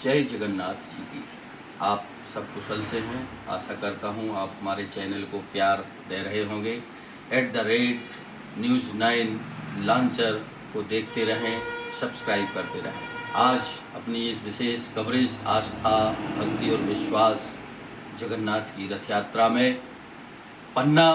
जय जगन्नाथ जी की। आप सब कुशल से हैं। आशा करता हूं आप हमारे चैनल को प्यार दे रहे होंगे। @News9 लॉन्चर को देखते रहें, सब्सक्राइब करते रहें। आज अपनी इस विशेष कवरेज आस्था, भक्ति और विश्वास जगन्नाथ की रथ यात्रा में पन्ना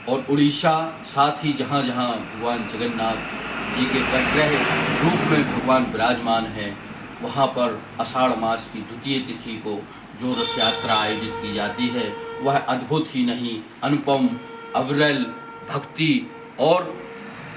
और उड़ीसा, साथ ही जहाँ जहाँ भगवान जगन्नाथ जी के विग्रह रूप में भगवान विराजमान हैं, वहाँ पर आषाढ़ मास की द्वितीय तिथि को जो रथ यात्रा आयोजित की जाती है, वह अद्भुत ही नहीं, अनुपम, अविरल भक्ति और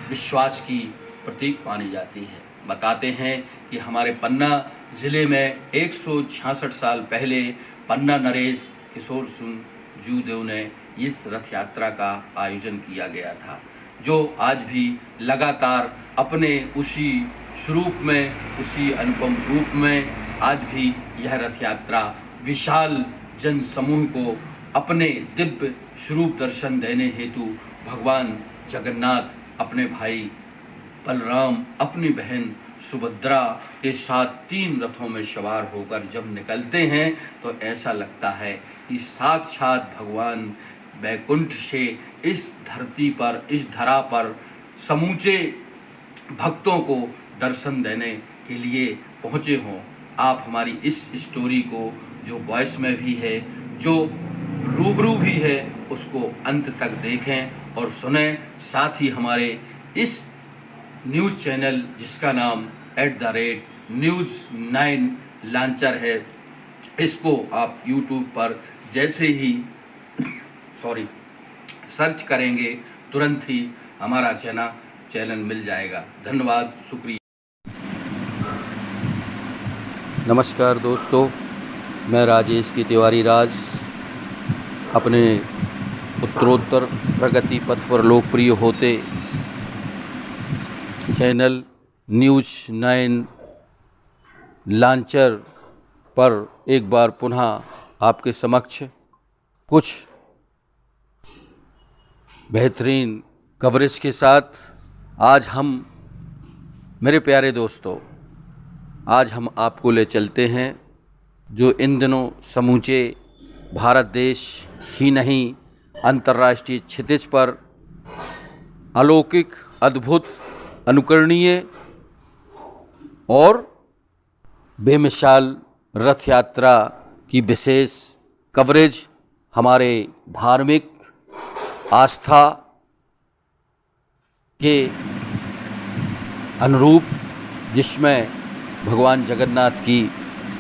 विश्वास की प्रतीक मानी जाती है। बताते हैं कि हमारे पन्ना ज़िले में 166 साल पहले पन्ना नरेश किशोर सिंह जूदेव ने इस रथ यात्रा का आयोजन किया गया था, जो आज भी लगातार अपने उसी स्वरूप में, उसी अनुपम रूप में आज भी यह रथ यात्रा विशाल जन समूह को अपने दिव्य स्वरूप दर्शन देने हेतु भगवान जगन्नाथ अपने भाई बलराम, अपनी बहन सुभद्रा के साथ 3 रथों में सवार होकर जब निकलते हैं तो ऐसा लगता है कि साक्षात भगवान वैकुंठ से इस धरती पर, इस धरा पर समूचे भक्तों को दर्शन देने के लिए पहुँचे हों। आप हमारी इस स्टोरी को जो वॉइस में भी है, जो रूबरू भी है, उसको अंत तक देखें और सुनें। साथ ही हमारे इस न्यूज़ चैनल जिसका नाम @News9 लॉन्चर है, इसको आप यूट्यूब पर जैसे ही सर्च करेंगे तुरंत ही हमारा चैनल मिल जाएगा। धन्यवाद, शुक्रिया। नमस्कार दोस्तों, मैं राजेश की तिवारी राज अपने उत्तरोत्तर प्रगति पथ पर लोकप्रिय होते चैनल News9 लॉन्चर पर एक बार पुनः आपके समक्ष कुछ बेहतरीन कवरेज के साथ आज हम, मेरे प्यारे दोस्तों, आज हम आपको ले चलते हैं जो इन दिनों समूचे भारत देश ही नहीं अंतर्राष्ट्रीय क्षितिज पर अलौकिक, अद्भुत, अनुकरणीय और बेमिसाल रथ यात्रा की विशेष कवरेज हमारे धार्मिक आस्था के अनुरूप, जिसमें भगवान जगन्नाथ की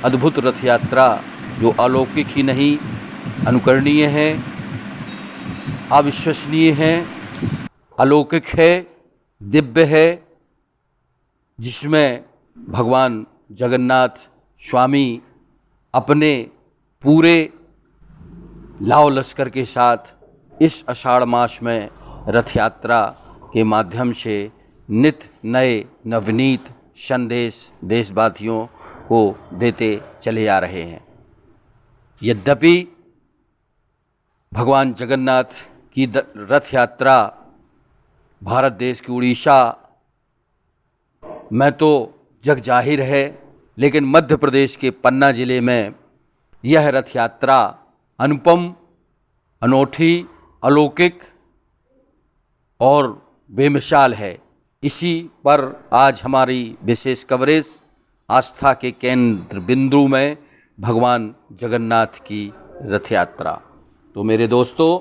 अद्भुत रथ यात्रा जो अलौकिक ही नहीं, अनुकरणीय है, अविश्वसनीय है, अलौकिक है, दिव्य है, जिसमें भगवान जगन्नाथ स्वामी अपने पूरे लाव लश्कर के साथ इस आषाढ़ मास में रथ यात्रा के माध्यम से नित नए नवनीत संदेश देशवासियों को देते चले आ रहे हैं। यद्यपि भगवान जगन्नाथ की रथ यात्रा भारत देश की उड़ीसा में तो जग जाहिर है, लेकिन मध्य प्रदेश के पन्ना ज़िले में यह रथ यात्रा अनुपम, अनोखी, अलौकिक और बेमिसाल है। इसी पर आज हमारी विशेष कवरेज आस्था के केंद्र बिंदु में भगवान जगन्नाथ की रथ यात्रा। तो मेरे दोस्तों,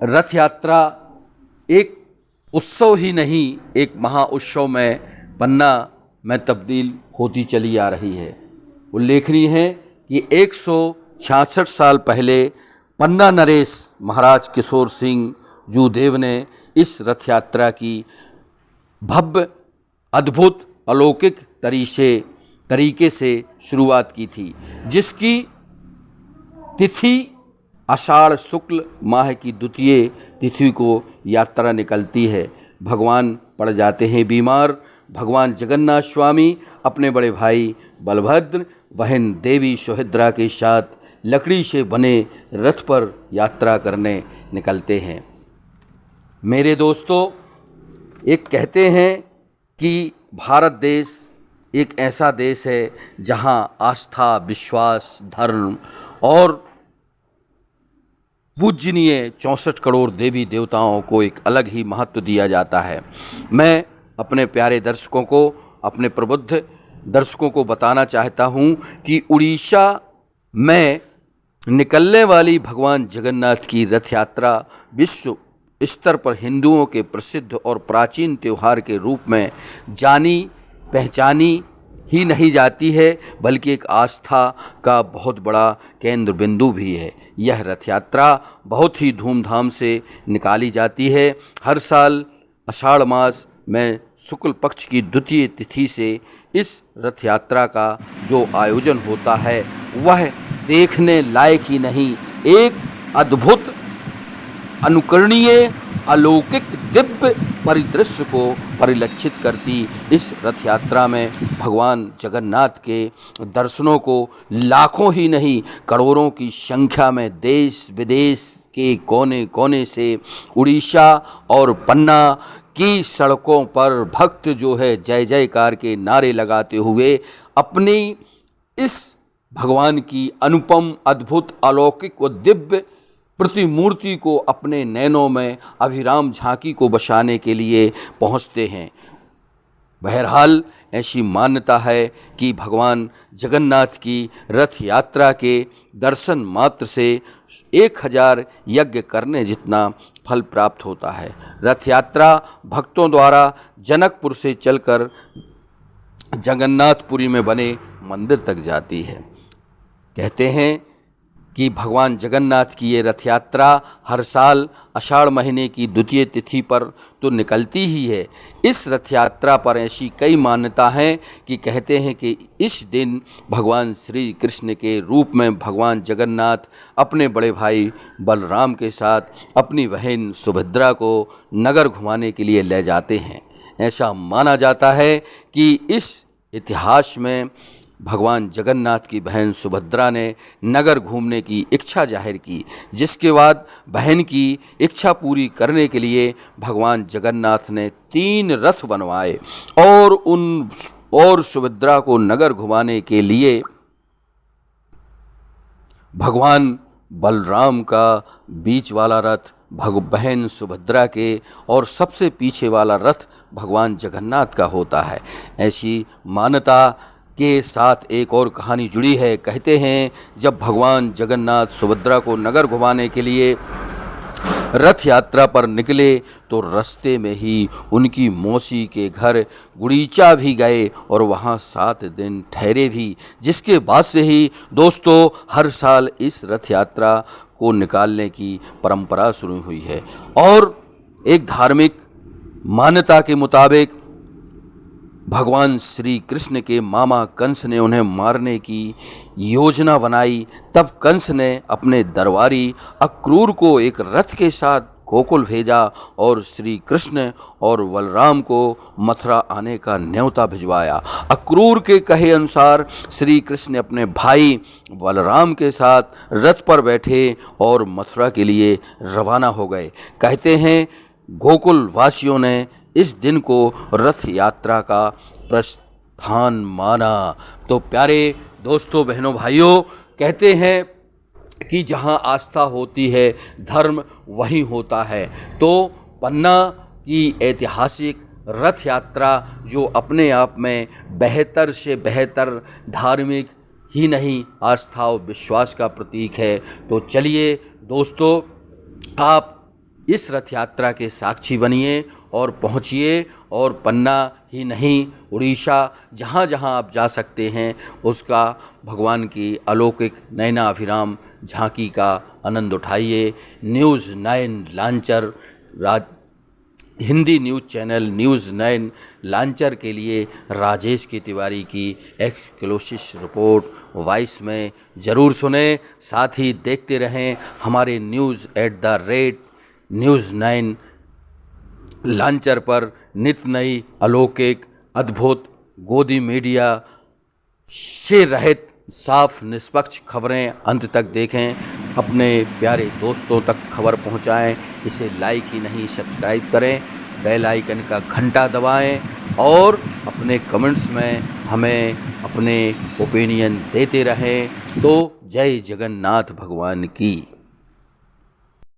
रथ यात्रा एक उत्सव ही नहीं, एक महा उत्सव में पन्ना में तब्दील होती चली आ रही है। उल्लेखनीय है कि 166 साल पहले पन्ना नरेश महाराज किशोर सिंह जूदेव ने इस रथ यात्रा की भव्य, अद्भुत, अलौकिक तरीके से शुरुआत की थी, जिसकी तिथि आषाढ़ शुक्ल माह की द्वितीय तिथि को यात्रा निकलती है। भगवान पड़ जाते हैं बीमार। भगवान जगन्नाथ स्वामी अपने बड़े भाई बलभद्र, बहन देवी सुभद्रा के साथ लकड़ी से बने रथ पर यात्रा करने निकलते हैं। मेरे दोस्तों, एक कहते हैं कि भारत देश एक ऐसा देश है जहां आस्था, विश्वास, धर्म और पूजनीय 64 करोड़ देवी देवताओं को एक अलग ही महत्व दिया जाता है। मैं अपने प्यारे दर्शकों को, अपने प्रबुद्ध दर्शकों को बताना चाहता हूं कि उड़ीसा में निकलने वाली भगवान जगन्नाथ की रथ यात्रा विश्व स्तर पर हिंदुओं के प्रसिद्ध और प्राचीन त्यौहार के रूप में जानी पहचानी ही नहीं जाती है, बल्कि एक आस्था का बहुत बड़ा केंद्र बिंदु भी है। यह रथ यात्रा बहुत ही धूमधाम से निकाली जाती है। हर साल आषाढ़ मास में शुक्ल पक्ष की द्वितीय तिथि से इस रथ यात्रा का जो आयोजन होता है वह देखने लायक ही नहीं, एक अद्भुत, अनुकरणीय, अलौकिक, दिव्य परिदृश्य को परिलक्षित करती इस रथ यात्रा में भगवान जगन्नाथ के दर्शनों को लाखों ही नहीं करोड़ों की संख्या में देश विदेश के कोने कोने से उड़ीसा और पन्ना की सड़कों पर भक्त जो है जय जयकार के नारे लगाते हुए अपनी इस भगवान की अनुपम, अद्भुत, अलौकिक व दिव्य प्रतिमूर्ति को अपने नैनों में अभिराम झांकी को बसाने के लिए पहुंचते हैं। बहरहाल ऐसी मान्यता है कि भगवान जगन्नाथ की रथ यात्रा के दर्शन मात्र से 1000 यज्ञ करने जितना फल प्राप्त होता है। रथ यात्रा भक्तों द्वारा जनकपुर से चलकर जगन्नाथपुरी में बने मंदिर तक जाती है। कहते हैं कि भगवान जगन्नाथ की ये रथ यात्रा हर साल आषाढ़ महीने की द्वितीय तिथि पर तो निकलती ही है। इस रथ यात्रा पर ऐसी कई मान्यता हैं कि कहते हैं कि इस दिन भगवान श्री कृष्ण के रूप में भगवान जगन्नाथ अपने बड़े भाई बलराम के साथ अपनी बहन सुभद्रा को नगर घुमाने के लिए ले जाते हैं। ऐसा माना जाता है कि इस इतिहास में भगवान जगन्नाथ की बहन सुभद्रा ने नगर घूमने की इच्छा जाहिर की, जिसके बाद बहन की इच्छा पूरी करने के लिए भगवान जगन्नाथ ने 3 रथ बनवाए और सुभद्रा को नगर घुमाने के लिए भगवान बलराम का बीच वाला रथ बहन सुभद्रा के और सबसे पीछे वाला रथ भगवान जगन्नाथ का होता है। ऐसी मान्यता के साथ एक और कहानी जुड़ी है। कहते हैं जब भगवान जगन्नाथ सुभद्रा को नगर घुमाने के लिए रथ यात्रा पर निकले तो रास्ते में ही उनकी मौसी के घर गुड़ीचा भी गए और वहाँ 7 दिन ठहरे भी, जिसके बाद से ही दोस्तों हर साल इस रथ यात्रा को निकालने की परंपरा शुरू हुई है। और एक धार्मिक मान्यता के मुताबिक भगवान श्री कृष्ण के मामा कंस ने उन्हें मारने की योजना बनाई। तब कंस ने अपने दरबारी अक्रूर को एक रथ के साथ गोकुल भेजा और श्री कृष्ण और बलराम को मथुरा आने का न्योता भिजवाया। अक्रूर के कहे अनुसार श्री कृष्ण अपने भाई बलराम के साथ रथ पर बैठे और मथुरा के लिए रवाना हो गए। कहते हैं गोकुल वासियों ने इस दिन को रथ यात्रा का प्रस्थान माना। तो प्यारे दोस्तों, बहनों, भाइयों, कहते हैं कि जहाँ आस्था होती है धर्म वहीं होता है। तो पन्ना की ऐतिहासिक रथ यात्रा जो अपने आप में बेहतर से बेहतर धार्मिक ही नहीं आस्था और विश्वास का प्रतीक है। तो चलिए दोस्तों, आप इस रथ यात्रा के साक्षी बनिए और पहुँचिए और पन्ना ही नहीं उड़ीसा जहाँ जहाँ आप जा सकते हैं उसका भगवान की अलौकिक नयनाभिराम झांकी का आनंद उठाइए। News 9 launcher Hindi news channel news 9 launcher के लिए राजेश की तिवारी की एक्सक्लूसिव रिपोर्ट वॉइस में ज़रूर सुने। साथ ही देखते रहें हमारे न्यूज़ 9 लांचर पर नित्य नई अलौकिक अद्भुत गोदी मीडिया से रहित साफ निष्पक्ष खबरें अंत तक देखें। अपने प्यारे दोस्तों तक खबर पहुंचाएं। इसे लाइक ही नहीं सब्सक्राइब करें, बेल आइकन का घंटा दबाएं और अपने कमेंट्स में हमें अपने ओपिनियन देते रहें। तो जय जगन्नाथ भगवान की।